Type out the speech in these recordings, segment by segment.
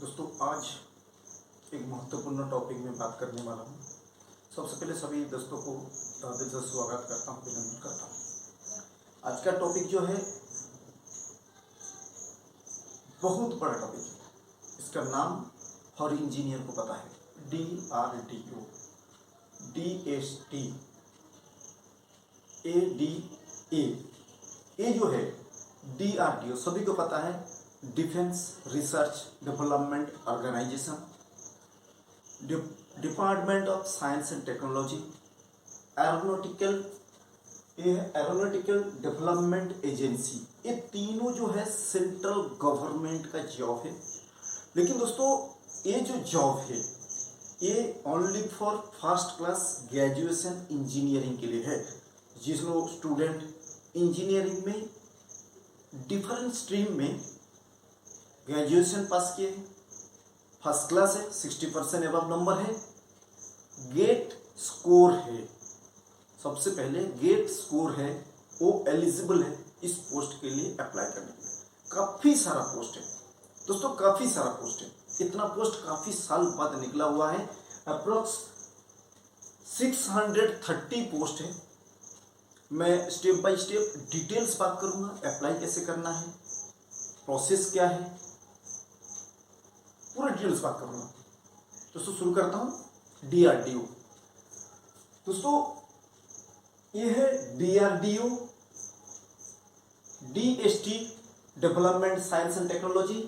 दोस्तों आज एक महत्वपूर्ण टॉपिक में बात करने वाला हूँ। सबसे पहले सभी दोस्तों को दिल से स्वागत करता हूँ, अभिनंदन करता हूँ। आज का टॉपिक जो है बहुत बड़ा टॉपिक है। इसका नाम हर इंजीनियर को पता है, DRDO, DST, ADA। ये जो है DRDO सभी को पता है, defence research development organisation, department of science and technology, aeronautical development agency. ये तीनों जो है सेंट्रल गवर्नमेंट का जॉब है। लेकिन दोस्तों ये जो जॉब है ये only for first class graduation engineering के लिए है। जिस लोग स्टूडेंट इंजीनियरिंग में डिफरेंट स्ट्रीम में ग्रेजुएशन पास किए हैं, फर्स्ट क्लास है, 60% एबव नंबर है, गेट स्कोर है, सबसे पहले गेट स्कोर है, वो एलिजिबल है इस पोस्ट के लिए अप्लाई करने के लिए। काफ़ी सारा पोस्ट है दोस्तों, काफ़ी सारा पोस्ट है। इतना पोस्ट काफ़ी साल बाद निकला हुआ है। अप्रोक्स 630 पोस्ट है। मैं स्टेप बाय स्टेप डिटेल्स बात करूंगा, अप्लाई कैसे करना है, प्रोसेस क्या है, पूरा डिटेल्स बात करूंगा। दोस्तों शुरू करता हूं DRDO। दोस्तों ये है DRDO, DST development science and technology,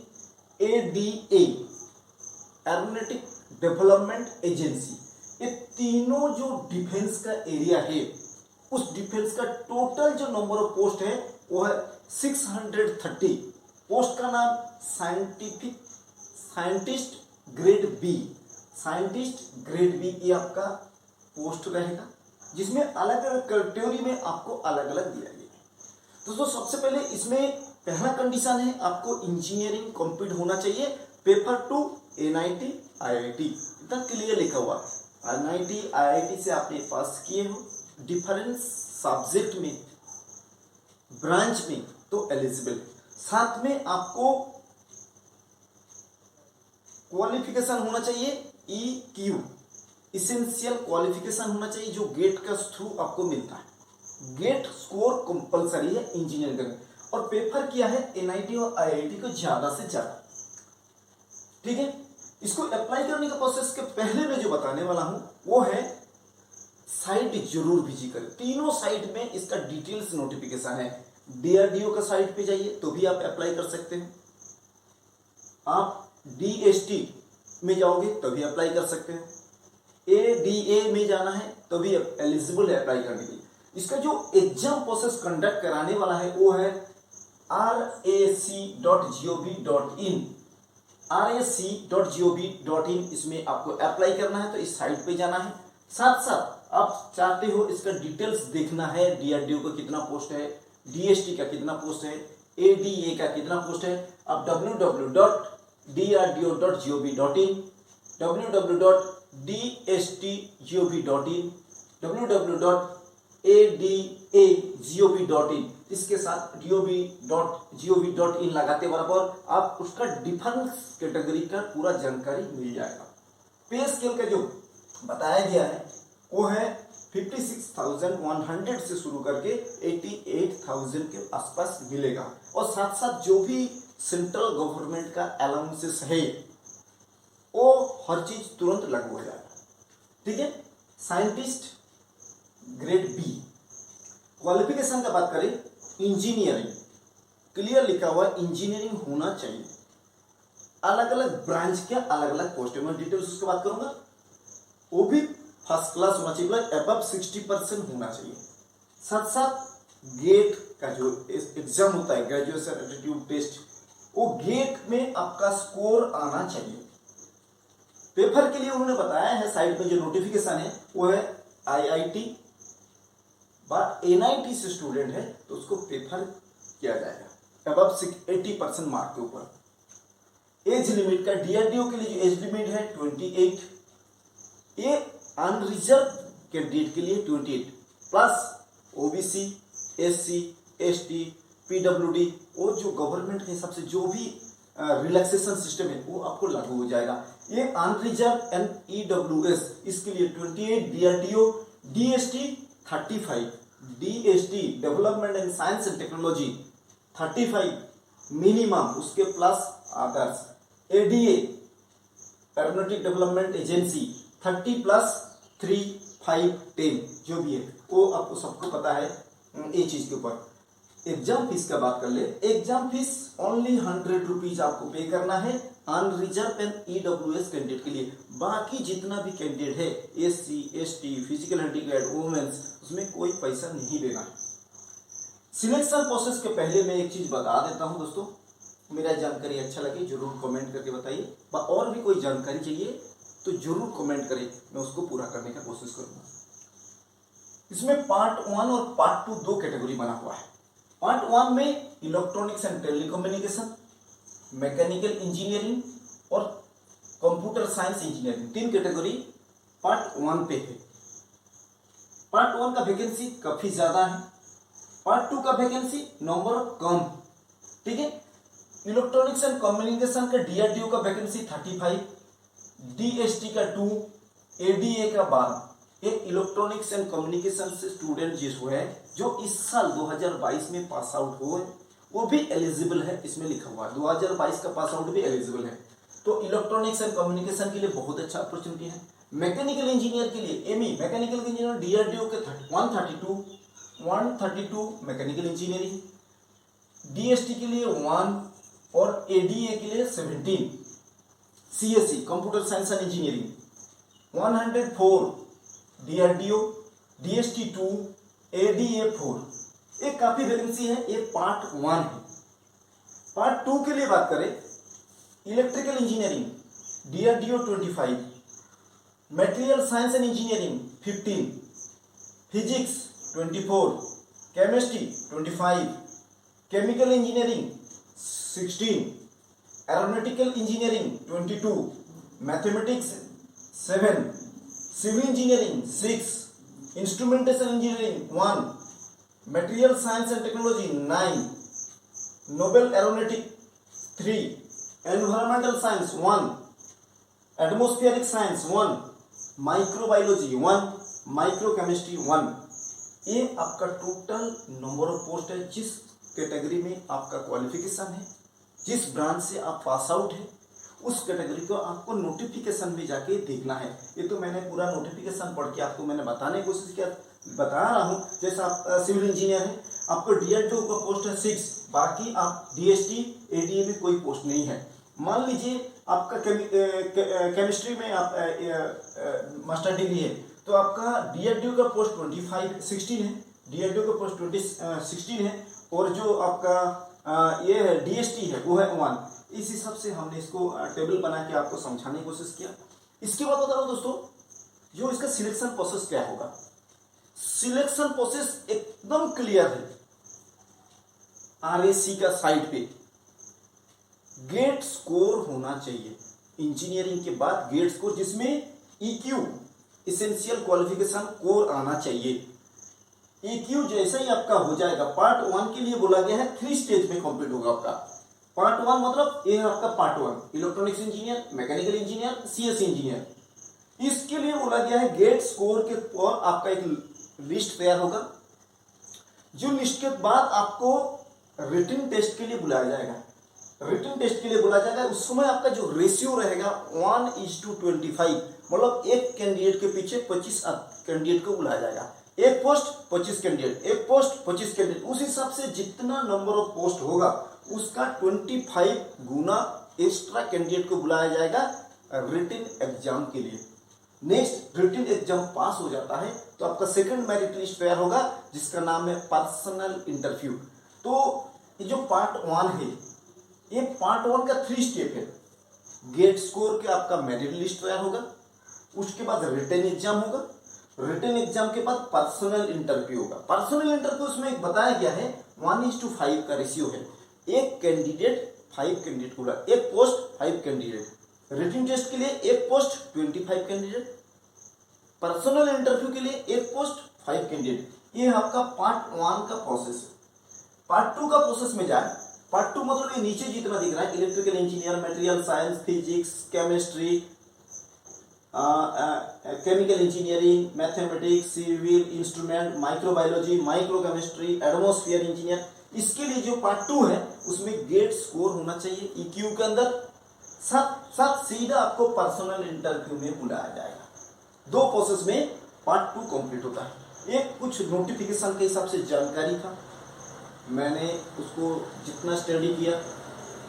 ADA aeronautic development agency. ये तीनों जो डिफेंस का एरिया है, उस डिफेंस का टोटल जो नंबर ऑफ पोस्ट है वो है 630। पोस्ट का नाम scientist grade B, scientist grade B ये आपका पोस्ट रहेगा, जिसमें अलग अलग कैटेगरी में आपको अलग अलग दिया गया है। दोस्तों सबसे पहले इसमें पहला कंडीशन है, आपको इंजीनियरिंग कंप्लीट होना चाहिए। पेपर 2 NIT IIT इतना क्लियर लिखा हुआ है। NIT IIT से आपने पास किए हो डिफरेंट सब्जेक्ट में, ब्रांच में, तो एलिजिबल। साथ में आपको क्वालिफिकेशन होना चाहिए, EQ इसेंशियल क्वालिफिकेशन होना चाहिए, जो गेट का थ्रू आपको मिलता है। गेट स्कोर कंपलसरी है इंजीनियरिंग करने, और पेपर किया है NIT और IIT को ज्यादा से ज्यादा। ठीक है, इसको अप्लाई करने का प्रोसेस के पहले मैं जो बताने वाला हूं वो है साइट जरूर विजिट करें। तीनों साइट में इसका डिटेल्स नोटिफिकेशन है। DRDO का साइट पे जाइए तो भी आप अप्लाई कर सकते हैं, आप DST में जाओगे तो भी अप्लाई कर सकते हैं, ADA में जाना है तो भी एलिजिबल है अप्लाई करने के लिए। इसका जो एग्जाम प्रोसेस कंडक्ट कराने वाला है वो है rac.gov.in। इसमें आपको अप्लाई करना है तो इस साइट पे जाना है। साथ साथ आप चाहते हो इसका डिटेल्स देखना है, DRDO का कितना पोस्ट है, DST का कितना पोस्ट है, ADA का कितना पोस्ट है, आप www.drdo.gov.in, www.dstgov.in, www.adagov.in, इसके साथ gov.in लगाते बराबर आप उसका डिफरेंस कैटेगरी का पूरा जानकारी मिल जाएगा। पे स्केल का जो बताया गया है वो है 56,100 से शुरू करके 88,000 के आसपास मिलेगा, और साथ साथ जो भी सेंट्रल गवर्नमेंट का अलाउंसेस है वो हर चीज तुरंत लागू हो जाएगा। ठीक है, साइंटिस्ट ग्रेड बी। क्वालिफिकेशन का बात करें, इंजीनियरिंग क्लियर लिखा हुआ इंजीनियरिंग होना चाहिए। अलग अलग ब्रांच के अलग अलग पोस्ट है, मैं डिटेल्स उसके बात करूंगा। वो भी फर्स्ट क्लास होना चाहिए, अबव 60% होना चाहिए। साथ साथ गेट का जो एग्जाम होता है, ग्रेजुएशन एप्टीट्यूड टेस्ट, वो गेट में आपका स्कोर आना चाहिए। पेपर के लिए उन्होंने बताया है साइड में जो नोटिफिकेशन है वो है IIT, बट NIT से स्टूडेंट है तो उसको प्रेफर किया जाएगा अबव 80% मार्क के ऊपर। एज लिमिट का DRDO के लिए जो एज लिमिट है 28, ये अनरिजर्व कैंडिडेट के लिए 28 plus OBC, SC, ST, PWD, वो जो गवर्नमेंट के हिसाब से जो भी रिलैक्सेशन सिस्टम है वो आपको लागू हो जाएगा। ये अनरिजर्व एंड EWS इसके लिए 28 DRDO DST 35 DST development and science and technology 35 minimum, उसके plus others ADA aeronautic development agency 30 plus 3 5 10 जो भी है वो आपको सबको पता है। ये चीज के ऊपर एग्जाम फीस का बात कर ले। एग्जाम फीस ओनली 100 रुपीज आपको पे करना है अनरिजर्व एंड EWS कैंडिडेट के लिए। बाकी जितना भी कैंडिडेट है SC ST physical handicapped women's उसमें कोई पैसा नहीं देना है। सिलेक्शन प्रोसेस के पहले मैं एक चीज बता देता हूं दोस्तों, मेरा जानकारी अच्छा लगे जरूर कमेंट करके बताइए, और भी कोई जानकारी चाहिए तो जरूर कमेंट करें, मैं उसको पूरा करने का कोशिश करूंगा। इसमें पार्ट 1 और पार्ट 2 दो कैटेगरी बना हुआ है। पार्ट 1 में electronics and telecommunication, mechanical engineering और कंप्यूटर साइंस इंजीनियरिंग, तीन कैटेगरी पार्ट 1 पे है। पार्ट 1 का वैकेंसी काफी ज्यादा है, पार्ट 2 का वैकेंसी नंबर कम, ठीक है। इलेक्ट्रॉनिक्स एंड कम्युनिकेशन का DRDO का वैकेंसी 35, DST का 2, ADA का 12। ये इलेक्ट्रॉनिक्स एंड कम्युनिकेशन से स्टूडेंट जिस है जो इस साल 2022 में पास आउट हुए वो भी एलिजिबल है, इसमें लिखा हुआ है 2022 का पास आउट भी एलिजिबल है। तो इलेक्ट्रॉनिक्स एंड कम्युनिकेशन के लिए बहुत अच्छा अपॉर्चुनिटी है। मैकेनिकल इंजीनियर के लिए ME मैकेनिकल इंजीनियर DRDO के 132 मैकेनिकल इंजीनियरिंग, DST के लिए 1 और ADA के लिए 17, CSE computer science and engineering 104, DRDO DST 2, ADA 4। ये काफी वैकेंसी है, ये पार्ट 1 है। पार्ट 2 के लिए बात करें, electrical engineering DRDO 25, material science and engineering 15, physics 24, chemistry 25, chemical engineering 16, aeronautical engineering 22, mathematics 7, civil engineering 6, instrumentation engineering 1, material science and technology 9, Nobel aeronautic 3, environmental science 1, atmospheric science 1, microbiology 1, microchemistry 1। ये आपका total number of post है। जिस category में आपका qualification है, जिस branch से आप पास आउट है, उस कैटेगरी को आपको नोटिफिकेशन में जाके देखना है। ये तो मैंने पूरा नोटिफिकेशन पढ़ के आपको मैंने बताने की कोशिश किया, बता रहा हूँ। जैसा आप सिविल इंजीनियर है, आपको DRDO का पोस्ट है 6, बाकी आप DST ADA में कोई पोस्ट नहीं है। मान लीजिए आपका केमिस्ट्री में आप मास्टर डिग्री है, तो आपका DRDO का पोस्ट 16 है, DRDO का पोस्ट 16 है, और जो आपका ये है DST है वो है 1। इस हिसाब से हमने इसको टेबल बना के आपको समझाने की कोशिश किया। इसके बाद बता रहा हूं दोस्तों, जो इसका सिलेक्शन प्रोसेस क्या होगा। सिलेक्शन प्रोसेस एकदम क्लियर है। RAC का साइट पे गेट स्कोर होना चाहिए। इंजीनियरिंग के बाद गेट स्कोर, जिसमें EQ इसेंशियल क्वालिफिकेशन कोर आना चाहिए। EQ जैसे ही आपका हो जाएगा, पार्ट 1 के लिए बोला गया है 3 स्टेज में कंप्लीट होगा आपका। पार्ट 1 मतलब ये है आपका part 1, electronics engineer, mechanical engineer, CSE engineer. इसके लिए बोला गया है गेट स्कोर के और आपका एक लिस्ट तैयार होगा, जो लिस्ट के बाद आपको रिटन टेस्ट के लिए बुलाया जाएगा। रिटन टेस्ट के लिए बुलाया जाएगा, उस समय आपका जो रेशियो रहेगा 1:25, मतलब एक कैंडिडेट के पीछे 25 कैंडिडेट को बुलाया जाएगा। एक पोस्ट 25 कैंडिडेट, एक पोस्ट 25 कैंडिडेट, उस हिसाब से जितना नंबर ऑफ पोस्ट होगा उसका 25 गुना एक्स्ट्रा कैंडिडेट को बुलाया जाएगा रिटन एग्जाम के लिए। नेक्स्ट रिटन एग्जाम पास हो जाता है तो आपका सेकंड मेरिट लिस्ट तैयार होगा, जिसका नाम है पर्सनल इंटरव्यू। तो ये जो पार्ट 1 है, ये पार्ट 1 का 3 स्टेप है। गेट स्कोर के आपका मेरिट लिस्ट तैयार होगा, उसके बाद रिटन एग्जाम होगा, रिटन एग्जाम के बाद पर्सनल इंटरव्यू होगा। पर्सनल इंटरव्यू उसमें बताया गया है 1:5 का रेशियो है। एक कैंडिडेट 5 कैंडिडेट को, एक पोस्ट 5 कैंडिडेट। रिटन टेस्ट के लिए एक पोस्ट 25 कैंडिडेट, पर्सनल इंटरव्यू के लिए एक पोस्ट 5 कैंडिडेट। ये आपका पार्ट 1 का प्रोसेस है। पार्ट 2 का प्रोसेस में जाए पार्ट 2 मतलब ये नीचे जितना दिख रहा है, electrical engineer, material science, physics, chemistry, chemical engineering, mathematics, civil, instrument, microbiology, microchemistry, atmosphere engineer, इसके लिए जो पार्ट 2 है उसमें गेट स्कोर होना चाहिए ईक्यू के अंदर, साथ साथ सीधा आपको पर्सनल इंटरव्यू में बुलाया जाएगा। 2 प्रोसेस में पार्ट 2 कंप्लीट होता है। एक कुछ नोटिफिकेशन के हिसाब से जानकारी था, मैंने उसको जितना स्टडी किया,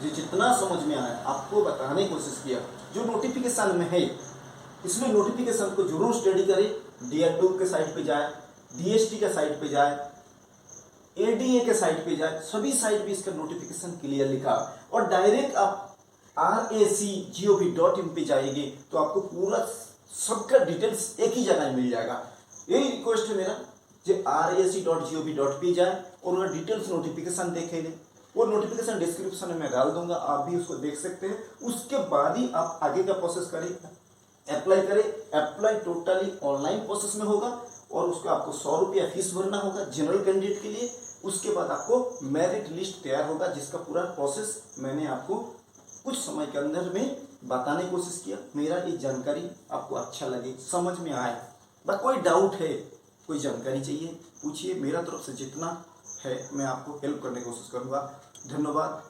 जितना समझ में आया आपको बताने की कोशिश किया। जो नोटिफिकेशन में है इसमें नोटिफिकेशन को जरूर स्टडी करें। डीआरडीओ के साइट पे जाए, डीएसटी के साइट पे जाए, एडीए के साइट पे जाए, सभी साइट पे इसका नोटिफिकेशन क्लियर लिखा, और डायरेक्ट आप RAC.gov.in पे जाएंगे तो आपको पूरा सबका डिटेल्स एक ही जगह मिल जाएगा। यही रिक्वेस्ट है मेरा, जो RAC.gov.in जाए और वह डिटेल्स नोटिफिकेशन देखे ले। वो नोटिफिकेशन डिस्क्रिप्शन में डाल दूंगा, आप भी उसको देख सकते हैं। उसके बाद ही आप आगे का प्रोसेस करें, अप्लाई करें। अप्लाई टोटली ऑनलाइन प्रोसेस में होगा और उसका आपको 100 रुपया फीस भरना होगा जनरल कैंडिडेट के लिए। उसके बाद आपको मेरिट लिस्ट तैयार होगा, जिसका पूरा प्रोसेस मैंने आपको कुछ समय के अंदर में बताने की कोशिश किया। मेरा ये जानकारी आपको अच्छा लगे, समझ में आए, बस कोई डाउट है, कोई जानकारी चाहिए पूछिए। मेरा तरफ से जितना है मैं आपको हेल्प करने की कोशिश करूँगा। धन्यवाद।